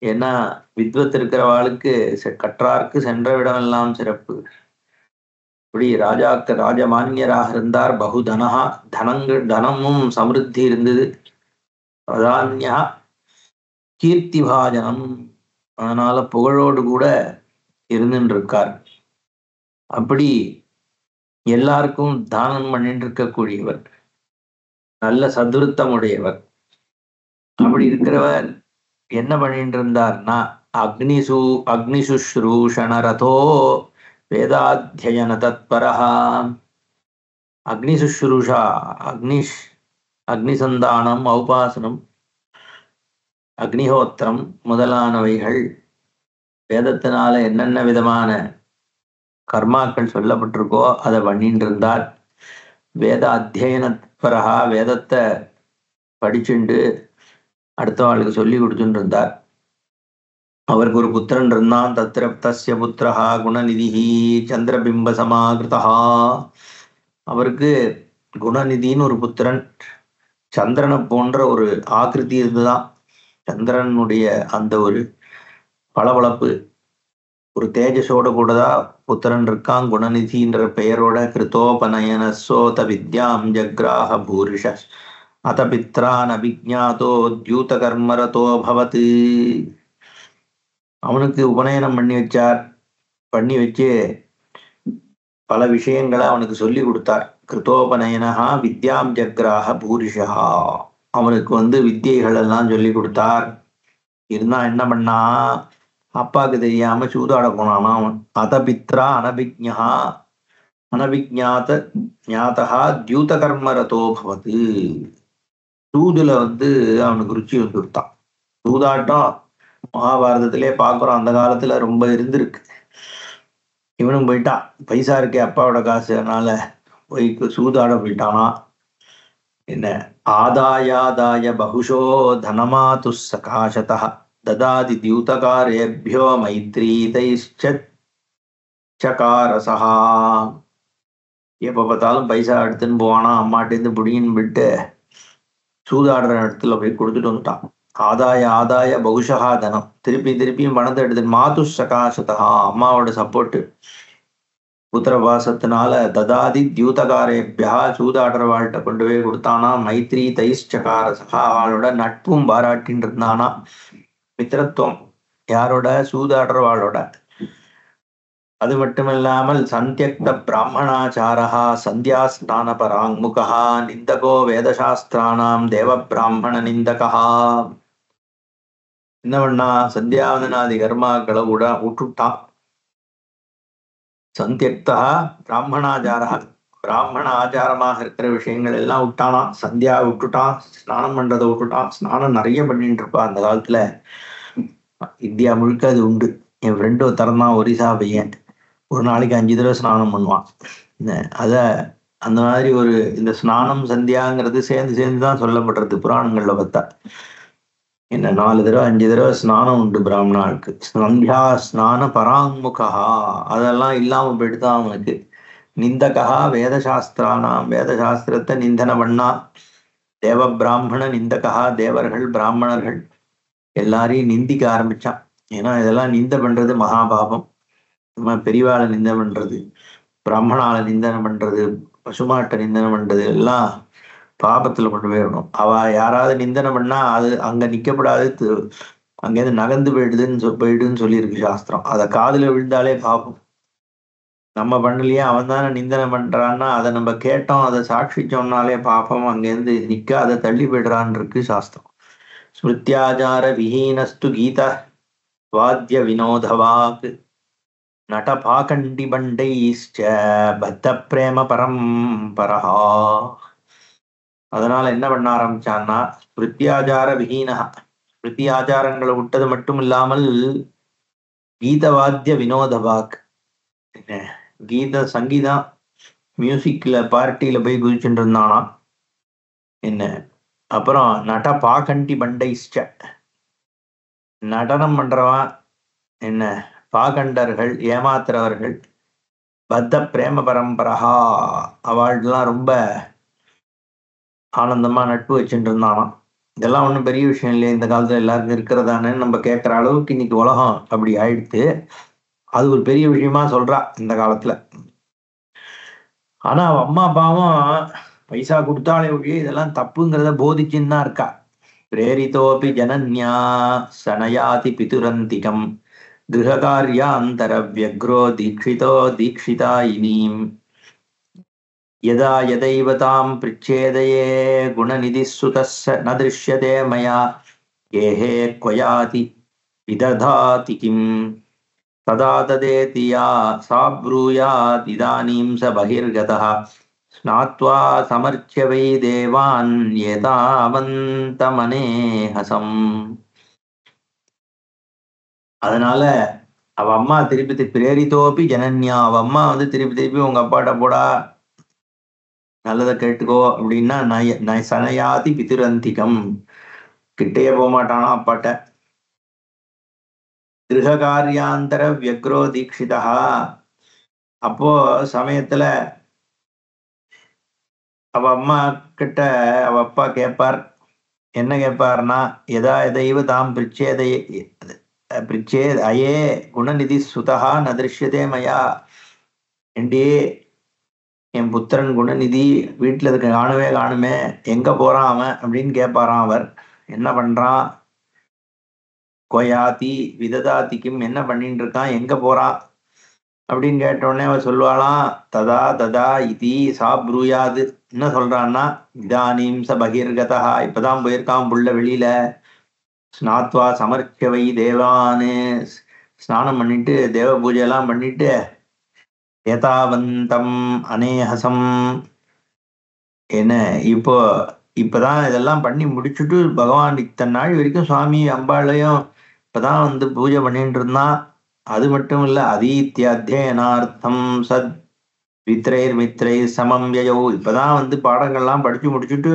ஏன்னா வித்வத் இருக்கிறவாளுக்கு கற்றார்க்கு சென்ற விடமெல்லாம் சிறப்பு. இப்படி ராஜமான்யராக இருந்தார். பகுதனஹா, தனமும் சமிருத்தி இருந்தது. வதான்யா கீர்த்திபாஜனம், அதனால புகழோடு கூட இருந்துட்டு இருக்கார். அப்படி எல்லாருக்கும் தானம் பண்ணிட்டு இருக்கக்கூடியவர், நல்ல சதுருத்தம் உடையவர். அப்படி இருக்கிறவர் என்ன பண்ணிட்டு இருந்தார்னா, அக்னிசுஷ்ரூஷணரதோ வேதாத்தியன தத்பரஹா. அக்னிசுஷ்ரூஷா, அக்னிசந்தானம், ஔபாசனம், அக்னிஹோத்திரம் முதலானவைகள், வேதத்தினால என்னென்ன விதமான கர்மாக்கள் சொல்லப்பட்டிருக்கோ அதை பண்ணிட்டு இருந்தார். வேத அத்தியனத்பரஹா, வேதத்தை படிச்சுண்டு அடுத்தவாளுக்கு சொல்லி கொடுத்துட்டு இருந்தார். அவருக்கு ஒரு புத்திரன் இருந்தான். தத்ர புத்திரஹா குணநிதிஹி சந்திரபிம்ப சமாகிருதா. அவருக்கு குணநிதின்னு ஒரு புத்திரன், சந்திரனை போன்ற ஒரு ஆக்கிருதி இருந்துதான். சந்திரனுடைய அந்த ஒரு பளபளப்பு, ஒரு தேஜஸோட கூடதான் புத்திரன் இருக்கான். குணநிதின்ற பெயரோட கிருத்தோபநயன சோத வித்யாம் ஜக்ராஹ பூரிஷ அத பித்ரான் அபிஜாதோ தியூத கர்மரதோ பவத். அவனுக்கு உபநயனம் பண்ணி வச்சு பல விஷயங்களை அவனுக்கு சொல்லி கொடுத்தார். கிருத்தோபநயனஹா வித்யாம் ஜக்ராஹ பூரிஷா, அவனுக்கு வித்தியைகள் எல்லாம் சொல்லி கொடுத்தார். இருந்தா என்ன பண்ணா, அப்பாவுக்கு தெரியாம சூதாட போனானா அவன். அத பித்ரா அனபிஜாத ஞாதா தியூத கர்மரதோ பவது. சூதுல அவனுக்கு ருச்சி வந்துட்டான். சூதாட்டம் மகாபாரதத்திலே பாக்குறோம், அந்த காலத்துல ரொம்ப இருந்திருக்கு. இவனும் போயிட்டான், பைசா இருக்கே அப்பாவோட காசு, அதனால போய் சூதாட போயிட்டானா. என்ன ஆதாயாதாய பகுஷோ தனமாது சகாசதா ததாதி தியூதகாரேபியோ மைத்ரீதைச்சகாரசா. எப்ப பார்த்தாலும் பைசா எடுத்துன்னு போவானா, அம்மாட்டேருந்து புடின்னு விட்டு சூதாடுற இடத்துல போய் கொடுத்துட்டு வந்துட்டான். ஆதாய பகுஷா தனம், திருப்பியும் பணத்தை எடுத்து மாது சகாசதா, அம்மாவோட சப்போர்ட் புத்திரபாசத்தினால ததாதி தியூதகாரேபியா, சூதாடுறவாழ்கிட்ட கொண்டு போய் கொடுத்தானா. மைத்ரி தைஷ்சகாரசா, அவளோட நட்பும் பாராட்டின்னு இருந்தானா. மித்திரத்துவம் யாரோட, சூதாடுறவாளோட. அது மட்டுமில்லாமல் சந்தியக்த பிராமணாச்சாரா சந்தியா ஸ்நான பராங்முகா நிந்தகோ வேதசாஸ்திரானாம் தேவ பிராமண நிந்தகா. என்ன பண்ணா, சந்தியாவதனாதி கர்மாக்களை விட்டுட்டான். சந்தியக்தா பிராமணாச்சாரா, பிராமண ஆச்சாரமாக இருக்கிற விஷயங்கள் எல்லாம் விட்டானா. சந்தியா விட்டுட்டான், ஸ்நானம் பண்றதை விட்டுட்டான். ஸ்நானம் நிறைய பண்ணிட்டு இருப்பான் அந்த காலத்துல, இந்தியா முழுக்க அது உண்டு. என் ஃப்ரெண்டு ஒருத்தரந்தான், ஒரிசா பையன், ஒரு நாளைக்கு 5 தடவை ஸ்நானம் பண்ணுவான். அத அந்த மாதிரி இந்த ஸ்நானம் சந்தியாங்கிறது சேர்ந்துதான் சொல்லப்படுறது புராணங்கள்ல பார்த்தா. என்ன 4 தடவை 5 தடவை ஸ்நானம் உண்டு பிராமணாளுக்கு. சந்தியா ஸ்நான பராங்முகா, அதெல்லாம் இல்லாம போயிட்டுதான் அவனுக்கு. நிந்தகா வேதசாஸ்திரானாம், வேதசாஸ்திரத்தை நிந்தன பண்ணா. தேவ பிராமண நிந்தகா, தேவர்கள் பிராமணர்கள் எல்லாரையும் நிந்திக்க ஆரம்பிச்சான். ஏன்னா இதெல்லாம் நிந்த பண்றது மகாபாபம். நம்ம பெரியவாளை நிந்தனை பண்றது, பிராமணால நிந்தனை பண்றது, பசுமாட்டை நிந்தனை பண்றது எல்லாம் பாபத்துல கொண்டு போயிடணும். அவ யாராவது நிந்தனை பண்ணா அது அங்க நிக்கப்படாது, அங்கேருந்து நகர்ந்து போயிடுன்னு சொல்லியிருக்கு சாஸ்திரம். அதை காதுல விழுந்தாலே பாபம். நம்ம பண்ணலையே, அவன் தானே நிந்தனை பண்றான்னா அதை நம்ம கேட்டோம், அதை சாட்சிச்சோம்னாலே பாபம். அங்கேருந்து நிக்க அதை தள்ளி போயிடுறான்னு இருக்கு சாஸ்திரம். ஸ்மிருத்யாச்சார விஹீனஸ்து கீத வாத்திய வினோதவாக் நடபாகண்டி பண்டைச்ச பத்த பிரேம பரம்பரஹா. அதனால என்ன பண்ண ஆரம்பிச்சான்னா, ஸ்மிருத்தியாச்சார விஹீனா, ஸ்மிருதி ஆச்சாரங்களை விட்டது மட்டும் இல்லாமல் கீதவாத்திய வினோதபாக், என்ன சங்கீதம் மியூசிக்ல பார்ட்டியில போய் குதிச்சுட்டு இருந்தானா என்ன. அப்புறம் நட பாகண்டி பண்டைஷ்ட, நடனம் பண்றவன் என்ன, பாகண்டர்கள் ஏமாத்துறவர்கள், பத்த பிரேம பரம்பரஹா அவள்லாம் ரொம்ப ஆனந்தமா நட்பு வச்சுட்டு இருந்தானாம். இதெல்லாம் ஒன்றும் பெரிய விஷயம் இல்லையா, இந்த காலத்துல எல்லாருக்கும் இருக்கிறதானு நம்ம கேட்குற அளவுக்கு இன்னைக்கு உலகம் அப்படி ஆயிடுத்து. அது ஒரு பெரிய விஷயமா சொல்றா இந்த காலத்துல. ஆனா அவ அம்மா அப்பாவும் பைசா கொடுத்தாலே ஒழிய இதெல்லாம் தப்புங்கிறத போதிச்சுன்னு தான் இருக்கா. பிரேரிதோபி ஜனன்யா சனயாதி பிதுரந்திகம் கிரகாரியாந்தர வியக்ரோ தீட்சிதோ தீட்சிதா இனீம் யதா யதைவ தாம் பிருச்சேதயே குணநிதி சுதஸ்ஸ ந திருஷ்யதே மயா ஏஹே க்வயாதி விததாதி கிம் ததா ததேதி யா சா ப்ரூயாத் இதானீம் ச பகிர்கதः ஸ்நாத்வா சமர்ச்ய வை தேவான் ஏதாவந்தமனேஹசம். அதனால அவ அம்மா திருப்பி பிரேரித்தோப்பி ஜனன்யா, அவ அம்மா திருப்பி திருப்பி உங்க அப்பாட்ட போடா, நல்லதை கேட்டுக்கோ அப்படின்னா சனயாதி பிதுரந்திகம், கிட்டையே போக மாட்டானா அப்பாட்ட. கிரகாரியாந்தர வியக்ரோ தீட்சிதா, அப்போ சமயத்துல அவ அம்மா கிட்ட அவ அப்பா கேட்பார். என்ன கேட்பார்னா, எதா எதைவ தாம் பிரிச்சேத் அயே குணநிதி சுதா ந திருஷ்யதே மயா, ஏண்டி என் புத்திரன் குணநிதி வீட்டுல இருக்க காணுமே காணுமே, எங்க போறான் அவன் அப்படின்னு கேட்பாராம் அவர். என்ன பண்றான், கொயாதி விததாதிக்கும், என்ன பண்ணிட்டு இருக்கான், எங்க போறான் அப்படின்னு கேட்ட உடனே அவர் சொல்லுவாளாம், ததா ததா இதி சா ப்ரூயாது, என்ன சொல்றான்னா, இதானீம் ச பகிர்கதா, இப்பதான் போயிருக்கான் புள்ள வெளியில, ஸ்நாத்வா சமர்ச்சிய வை தேவானு, ஸ்நானம் பண்ணிட்டு தேவ பூஜை எல்லாம் பண்ணிட்டு ஏதாவந்தம் அனேஹசம், என்ன இப்பதான் இதெல்லாம் பண்ணி முடிச்சுட்டு பகவான் இத்தனை நாள் வரைக்கும் சுவாமி அம்பாளையும் இப்பதான் பூஜை பண்ணிட்டு இருந்தான். அது மட்டும் இல்ல, அதீத்தியத்தியனார்த்தம் சத் மித்ரை சமம் யயோ, இப்பதான் பாடங்கள்லாம் படிச்சு முடிச்சுட்டு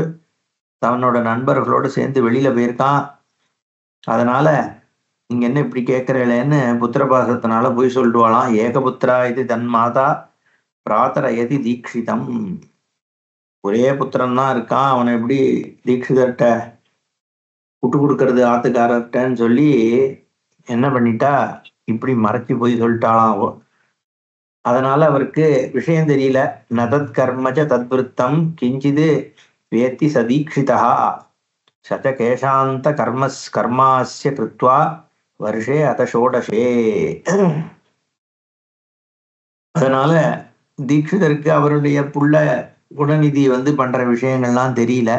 தன்னோட நண்பர்களோடு சேர்ந்து வெளியில போயிருக்கான். அதனால நீங்க என்ன இப்படி கேட்கறேன்னு புத்திரபாசத்தினால போய் சொல்லிடுவாளாம். ஏகபுத்திரா இது தன் மாதா பிராத்தரயதி தீட்சிதம், ஒரே புத்திரன் தான் இருக்கான், அவனை எப்படி தீட்சிதர்கிட்ட விட்டு கொடுக்கறது ஆத்துக்காரர்கிட்டன்னு சொல்லி என்ன பண்ணிட்டா, இப்படி மறைச்சு போய் சொல்லிட்டாளாம். அதனால அவருக்கு விஷயம் தெரியல. நதத் கர்மச்ச தத்விருத்தம் கிஞ்சிது வேத்தி சதீட்சிதா சச்ச கேஷாந்த கர்மாஸ்ய கிருத்வா வருஷே அத ஷோடசே. அதனால தீட்சிதருக்கு அவருடைய புள்ள குணநிதி பண்ற விஷயங்கள்லாம் தெரியல.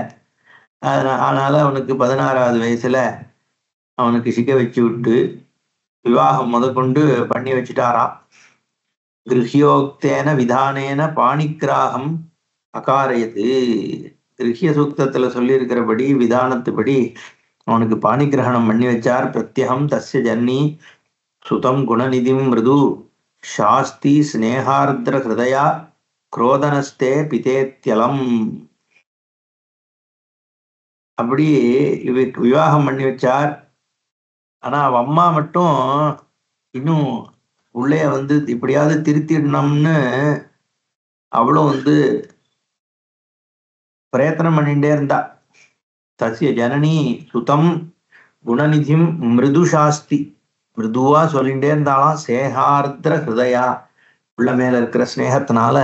அதனால அவனுக்கு 16வது வயசுல அவனுக்கு சிக்க வச்சு விட்டு விவாகம் முதற்கொண்டு பண்ணி வச்சுட்டாராம். கிருஹ்யோக்தேன விதானேன பாணிகிராகம் அகாரயது, கிருஹ்ய சூக்தத்துல சொல்லி இருக்கிறபடி விதானத்துப்படி அவனுக்கு பாணிகிரகணம் பண்ணி வச்சார். பிரத்யகம் தஸ்ய ஜன்னி சுதம் குணநிதிம் மிருது சாஸ்தி ஸ்னேகார்திர ஹிருதயா குரோதனஸ்தே பிதேத்யலம். அப்படி விவாகம் பண்ணி வச்சார். ஆனா அவ அம்மா மட்டும் இன்னும் உள்ளே இப்படியாவது திருத்திடணும்னு அவளும் பிரயத்தனம் பண்ணிட்டே இருந்தா. தஸ்ய ஜனனி சுதம் குணநிதிம் மிருது சாஸ்தி, மிருதுவா சொல்லிட்டே இருந்தாலாம். சேகார்திர ஹிருதயா, உள்ள மேல இருக்கிற ஸ்னேகத்தினால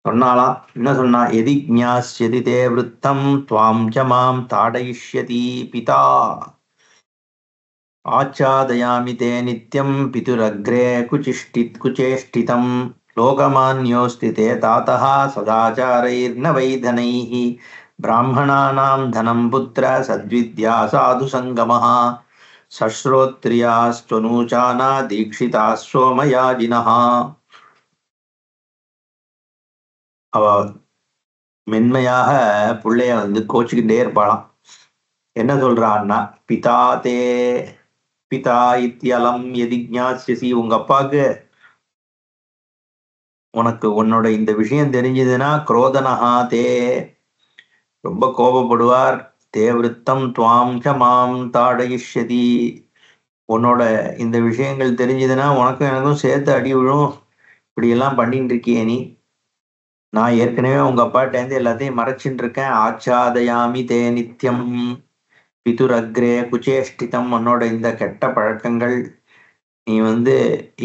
சொன்னாலாம். என்ன சொன்னா, எதி ஜ்ஞாஸ்யதி தே விருத்தம் துவாம் ச மாம் தாடயிஷ்யதி பிதா ஆச்சாதயாமி தே நித்யம் பிதுரக்ரே குச்சேஷ்டிதம் லோகமான்யோஸ்தி தே தாதः சதாச்சாரைர்ன வைதனைः பிராமணானாம் தனம் புத்திர சத்வித்யா சாது சங்கமः சஸ்ரோத்ரியாஸ்த்வனூச்சானா தீக்ஷிதாः சோமயாஜினः. அவ மென்மையாக பிள்ளைய வந்து கோச்சுக்கிட்டே இருப்பாளாம். என்ன சொல்றான்னா, பிதா தே பிதா இத்தியலம் எதிஜ்ஞாஸ்யசி, உங்க அப்பாவுக்கு உனக்கு உன்னோட இந்த விஷயம் தெரிஞ்சதுன்னா குரோதனஹா தே, ரொம்ப கோபப்படுவார். தேவிருத்தம் துவாம் ச மாம் தாடயிஷ்யதி, உன்னோட இந்த விஷயங்கள் தெரிஞ்சதுன்னா உனக்கும் எனக்கும் சேர்த்து அடி விழும். இப்படி எல்லாம் பண்ணிட்டு இருக்கியே நீ, நான் ஏற்கனவே உங்க அப்பாட்டேருந்து எல்லாத்தையும் மறைச்சிட்டு இருக்கேன். ஆச்சாதயாமி தே நித்யம் பிதுரக்ரே குச்சேஷ்டிதம், உன்னோட இந்த கெட்ட பழக்கங்கள், நீ வந்து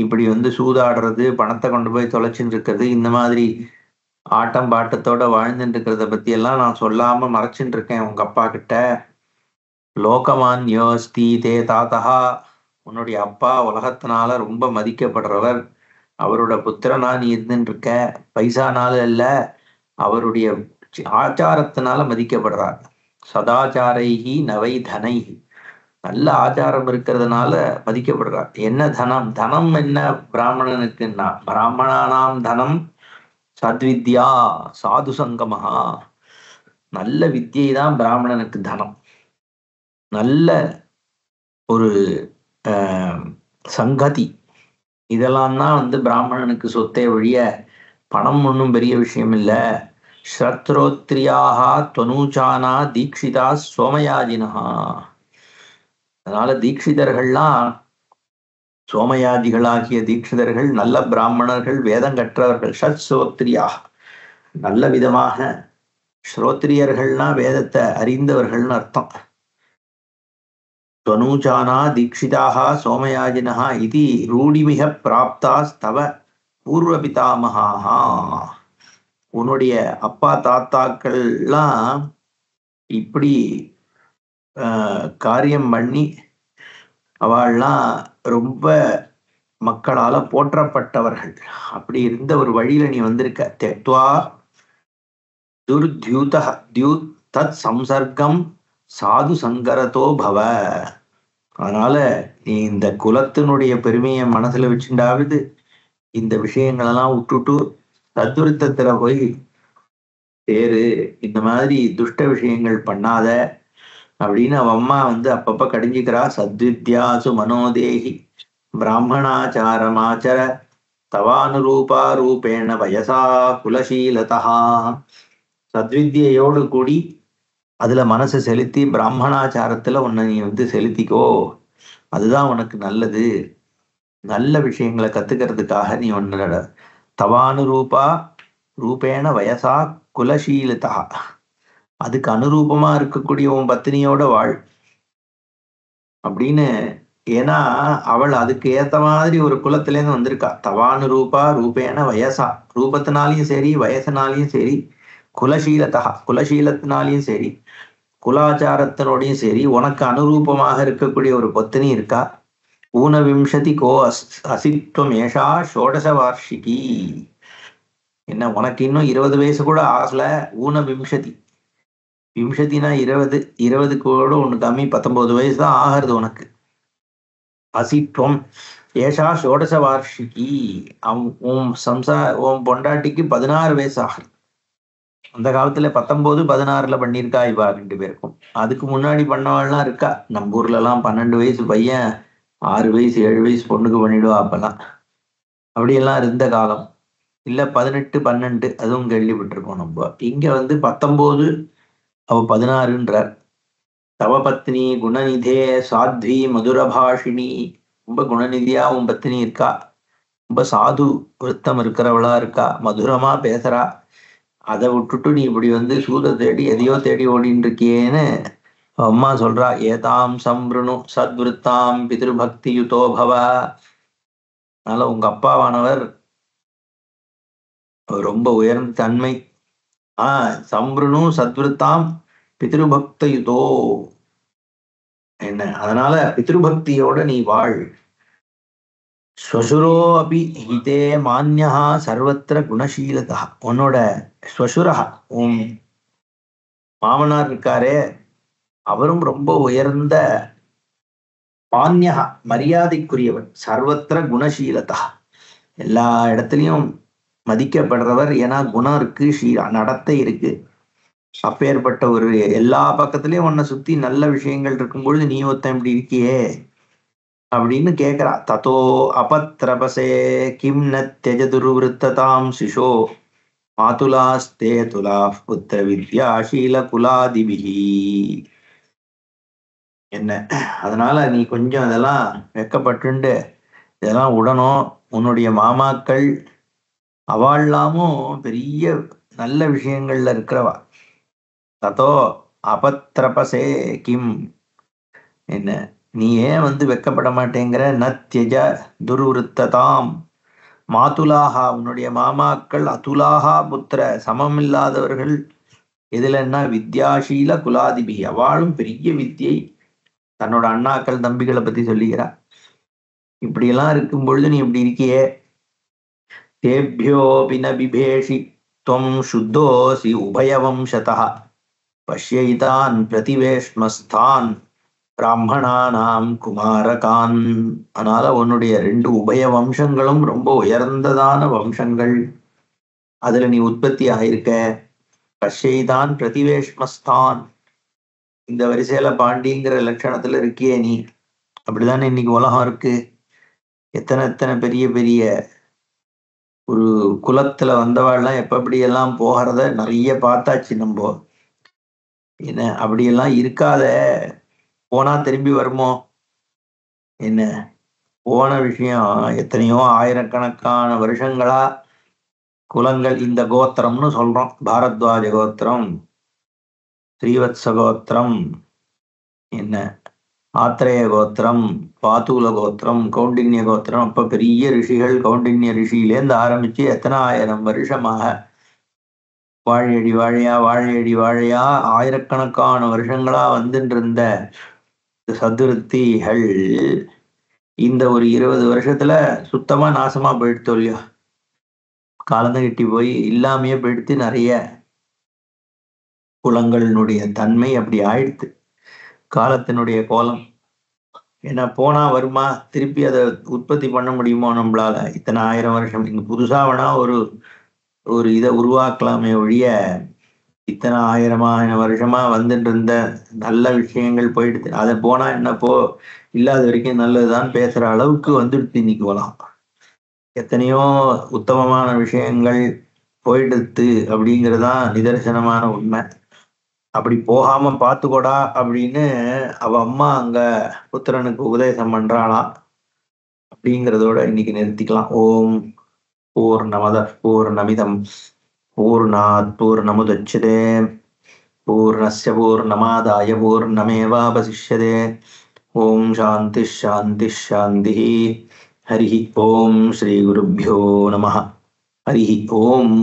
இப்படி வந்து சூதாடுறது, பணத்தை கொண்டு போய் தொலைச்சுட்டு இருக்கிறது, இந்த மாதிரி ஆட்டம் பாட்டத்தோட வாழ்ந்துட்டு இருக்கிறத பத்தி எல்லாம் நான் சொல்லாம மறைச்சுட்டு இருக்கேன் உங்க அப்பா கிட்ட. லோகமான் யோஸ்தி தே தாத்தா, உன்னுடைய அப்பா உலகத்தினால ரொம்ப மதிக்கப்படுறவர். அவரோட புத்திரனா நீ இருந்துட்டு இருக்க. பைசானால இல்ல, அவருடைய ஆச்சாரத்தினால மதிக்கப்படுறார். சதாச்சாரைஹி நவை தனைஹி, நல்ல ஆச்சாரம் இருக்கிறதுனால மதிக்கப்படுறார். என்ன தனம்? தனம் என்ன பிராமணனுக்குன்னா, பிராமணானாம் தனம் சத்வித்யா சாது சங்கமஹா, நல்ல வித்யை தான் பிராமணனுக்கு தனம். நல்ல ஒரு சங்கதி, இதெல்லாம் தான் வந்து பிராமணனுக்கு சொத்தை ஒழிய பணம் ஒன்றும் பெரிய விஷயம் இல்லை. ஸ்ரத்ரோத்ரியாக துவனூச்சானா தீக்ஷிதா சோமயாஜினா, அதனால தீட்சிதர்கள்லாம், சோமயாஜிகளாகிய தீட்சிதர்கள் நல்ல பிராமணர்கள், வேதம் கற்றவர்கள். ஷட் ஸ்ரோத்ரியா, நல்ல விதமாக, ஸ்ரோத்ரியர்கள்னா வேதத்தை அறிந்தவர்கள்னு அர்த்தம். துவனூச்சானா தீக்ஷிதாக சோமயாஜினா இது ரூடிமிக பிராப்தாஸ்தவ பூர்வபிதாமகாஹா, உன்னுடைய அப்பா தாத்தாக்கள்லாம் இப்படி காரியம் பண்ணி அவள்லாம் ரொம்ப மக்களால போற்றப்பட்டவர்கள். அப்படி இருந்த ஒரு வழியில நீ வந்திருக்க. தெக்த்வா துர்த்யூத தியூத் தத் சம்சர்க்கம் சாது சங்கரதோ பவ, அதனால நீ இந்த குலத்தினுடைய பெருமையை மனசுல வச்சுட்டாவது இந்த விஷயங்களெல்லாம் விட்டுட்டு தத்விருத்தத்துல போய் சேரு, இந்த மாதிரி துஷ்ட விஷயங்கள் பண்ணாத அப்படின்னு அவ அம்மா வந்து அப்பப்ப கடிஞ்சிக்கிறா. சத்வித்யாசு மனோதேகி பிராமணாச்சாரமாச்சர தவானுரூபா ரூபேண வயசா குலசீலதா, சத்வித்யோடு கூடி அதுல மனசை செலுத்தி பிராமணாச்சாரத்துல உன்னை நீ வந்து செலுத்திக்கோ, அதுதான் உனக்கு நல்லது. நல்ல விஷயங்களை கத்துக்கிறதுக்காக நீ உன்னோட தவானுரூபா ரூபேண வயசா குலசீலதா, அதுக்கு அனுரூபமா இருக்கக்கூடிய உன் பத்தினியோட வாழ் அப்படின்னு. ஏன்னா அவள் அதுக்கு ஏத்த மாதிரி ஒரு குலத்திலேருந்து வந்திருக்கா. தவானுரூபா ரூபேண வயசா, ரூபத்தினாலையும் சரி வயசனாலையும் சரி, குலசீலதா குலசீலத்தினாலையும் சரி, குலாச்சாரத்தினோடையும் சரி, உனக்கு அனுரூபமாக இருக்கக்கூடிய ஒரு பத்தினி இருக்கா. ஊனவிம்சதி கோ அசித்வம் ஏஷா ஷோடச வார்ஷிகி, என்ன உனக்கு இன்னும் 20 வயசு கூட ஆகல. ஊனவிம்சதி, விம்சதினா 20, 20 கூட ஒண்ணு கம்மி, 19 வயசு தான் ஆகிறது உனக்கு. அசித்வம் ஏஷா ஷோடச வார்ஷிகி, உன் பொண்டாட்டிக்கு 16 வயசு ஆகுது. அந்த காலத்துல 19, 16ல பண்ணியிருக்கா இவா 2 பேருக்கும். அதுக்கு முன்னாடி பண்ணவாள்லாம் இருக்கா. நம்ம ஊர்ல எல்லாம் 12 வயசு பையன் 6 வயசு 7 வயசு பொண்ணுக்கு பண்ணிடுவா அப்பெல்லாம். அப்படியெல்லாம் இருந்த காலம். இல்ல 18, 12 அதுவும் கேள்விப்பட்டிருக்கோம் நம்ம. இங்க வந்து 19, அவ 16ன்றார். தவ பத்னி குணநிதே சாத்வி மதுரபாஷினி, ரொம்ப குணநிதியா உன் பத்னி இருக்கா, ரொம்ப சாது விருத்தம் இருக்கிறவளா இருக்கா, மதுரமா பேசுறா. அதை விட்டுட்டு நீ இப்படி வந்து சூத தேடி எதையோ தேடி ஓடின்னு இருக்கியேன்னு அம்மா சொல்றா. ஏதாம் சம்ருணு சத்விருத்தாம் பிதிருபக்தி யுதோ பவ, அதனால உங்க அப்பாவானவர் ரொம்ப உயர்ந்த தன்மை. சம்ருணு சத்விருத்தாம் பிதிருபக்த யுதோ, என்ன அதனால பித்ருபக்தியோட நீ வாழ். ஸ்வசுரோ அபி ஹிதே மான்யா சர்வத்திர குணசீலதா, உன்னோட ஸ்வசுரா உன் மாமனார் இருக்காரே அவரும் ரொம்ப உயர்ந்த மான்யா மரியாதைக்குரியவர். சர்வத்திர குணசீலதா, எல்லா இடத்துலையும் மதிக்கப்படுறவர். ஏன்னா குணம் இருக்கு, நடத்தை இருக்கு. அப்பேற்பட்ட ஒரு எல்லா பக்கத்துலயும் உன்னை சுத்தி நல்ல விஷயங்கள் இருக்கும்பொழுது நீ ஒருத்தன் இப்படி இருக்கியே அப்படின்னு கேக்குறா. ததோ அபத்ரபசே கிம் ந தியஜதுர்விருத்ததாம் சிசோ மாதுலாஸ்தே துலா புத்திர வித்யாசீல குலாதிபிகி. என்ன அதனால நீ கொஞ்சம் அதெல்லாம் வெக்கப்பட்டுண்டு இதெல்லாம் உடனும். உன்னுடைய மாமாக்கள் அவள்லாமும் பெரிய நல்ல விஷயங்கள்ல இருக்கிறவா. ததோ அபத்ரபசே கிம், என்ன நீ ஏன் வெக்கப்பட மாட்டேங்கிற? நத்யஜ துர்விருத்ததாம் மாதுலாகா, உன்னுடைய மாமாக்கள் அதுலாகா புத்திர, சமமில்லாதவர்கள். எதுலன்னா வித்யாசீல குலாதிபி, அவளும் பெரிய வித்தியை. தன்னோட அண்ணாக்கள் தம்பிகளை பத்தி சொல்லிக்கிறா. இப்படியெல்லாம் இருக்கும் பொழுது நீ இப்படி இருக்கியே. தேபியோபி ந பிபேஷி துவம் சுத்தோசி உபயவம்சதா பஷ்யைதான் பிரதிவேஷ்மஸ்தான் பிராமணானாம் குமாரகான். அதனால உன்னுடைய 2 உபய வம்சங்களும் ரொம்ப உயர்ந்ததான வம்சங்கள். அதுல நீ உற்பத்தி ஆயிருக்க. பஷ்யைதான் பிரதிவேஷ்மஸ்தான், இந்த வரிசையில பாண்டிங்கிற லட்சணத்துல இருக்கியே நீ. அப்படிதானே இன்னைக்கு உலகம் இருக்கு. எத்தனை எத்தனை பெரிய பெரிய ஒரு குலத்துல வந்தவாள்லாம் எப்படி எல்லாம் போகிறத நிறைய பார்த்தாச்சு நம்ம. என்ன அப்படியெல்லாம் இருக்காத. போனா திரும்பி வருமோ? என்ன போன விஷயம் எத்தனையோ ஆயிரக்கணக்கான வருஷங்களா குலங்கள். இந்த கோத்திரம்னு சொல்றோம், பாரத்வாஜ கோத்திரம், ஸ்ரீவத்ச கோத்திரம், என்ன ஆத்ரேய கோத்திரம், பாத்தூல கோத்திரம், கௌண்டின்ய கோத்திரம். அப்ப பெரிய ரிஷிகள், கௌண்டின்ய ரிஷியிலேருந்து ஆரம்பிச்சு எத்தனை ஆயிரம் வருஷமாக வாழையடி வாழையா வாழையடி வாழையா ஆயிரக்கணக்கான வருஷங்களா வந்துட்டு இருந்த சதுர்த்திகள் இந்த ஒரு 20 வருஷத்துல சுத்தமா நாசமா போயிடுத்தோ இல்லையோ. காலந்தான் கட்டி போய் இல்லாமையே போயிடுத்து. நிறைய குலங்களினுடைய தன்மை அப்படி ஆயிடுத்து. காலத்தினுடைய கோலம். ஏன்னா போனா வருமா? திருப்பி அதை உற்பத்தி பண்ண முடியுமோ நம்மளால? இத்தனை 1000 வருஷம் இங்க புதுசா வேணா ஒரு இதை உருவாக்கலாமே ஒழிய, இத்தனை 1000 வருஷமா வந்துட்டு இருந்த நல்ல விஷயங்கள் போயிடுது. அதை போனா என்ன, இல்லாத வரைக்கும் நல்லதுதான் பேசுற அளவுக்கு வந்துடுது இன்னைக்கு உலகம். எத்தனையோ உத்தமமான விஷயங்கள் போயிடுத்து அப்படிங்கிறதுதான் நிதர்சனமான உண்மை. அப்படி போகாம பார்த்துக்கோடா அப்படின்னு அவ அம்மா அங்க புத்திரனுக்கு உபதேசம் பண்றாளாம். அப்படிங்கிறதோட இன்னைக்கு நிறுத்திக்கலாம். ஓம் பூர்ணமத பூர்ணமிதம் பூர்ணாத் பூர்ணமுதச்யதே பூர்ணஸ்ய பூர்ணமாதாய பூர்ணமேவாவசிஷ்யதே. ஓம் சாந்தி சாந்தி சாந்தி. ஹரி ஓம் ஸ்ரீ குருभ्यो நமः. ஹரி ஓம்.